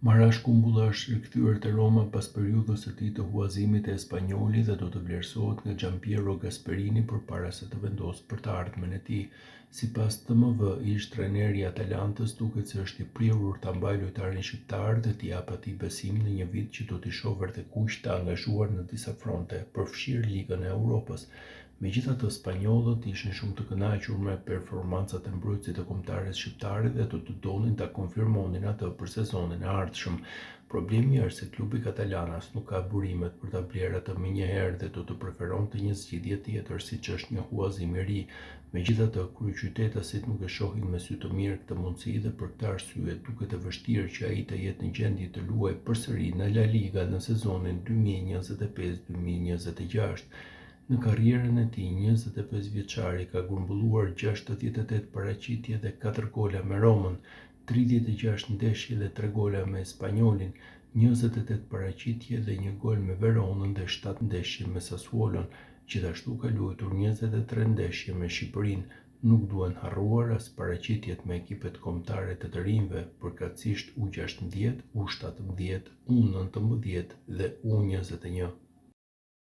Marash Kumbulla është rikthyer te Roma pas periudhës së tij të huazimit te Espanyoli dhe do të vlerësohet nga Gianpiero Gasperini përpara se të vendosë për të ardhmen e tij. Sipas TMV, ish trajneri i Atalantës duket se është i prirur ta mbajë lojtarin shqiptar dhe t'i japë atij besim në një vit që do t'i shohë vërtetuq të angazhuar në disa fronte, përfshirë Ligën e Europës. Megjithatë, spanjollët ishin shumë të kënaqur me performancat e mbrojtësit të kombëtares shqiptare dhe do të donin ta konfirmonin atë për sezonin e ardhshëm. Problemi është se klubi katalan as nuk ka burimet për ta blerë atë menjëherë dhe do të preferonte një zgjidhje tjetër, siç është një huazim i ri. Megjithatë, kryeqytetasit nuk e shohin me sy të mirë këtë mundësi dhe për këtë arsye duket e vështirë që ai të jetë në gjendje të luajë përsëri në La Liga në sezonin 2025-2026. Në karrierën e tij, 25 vjeçari ka grumbulluar 68 paraqitje dhe 4 gola me Romën, 36 ndeshje dhe 3 gola me Espanyolin, 28 paraqitje dhe 1 gol me Veronën dhe 7 ndeshje me Sassuolon. Gjithashtu ka luajtur 23 ndeshje me Shqipërinë. Nuk duhen harruar as paraqitjet me ekipet kombëtare të rinjve, përkatësisht U16, U17, U19 dhe U21.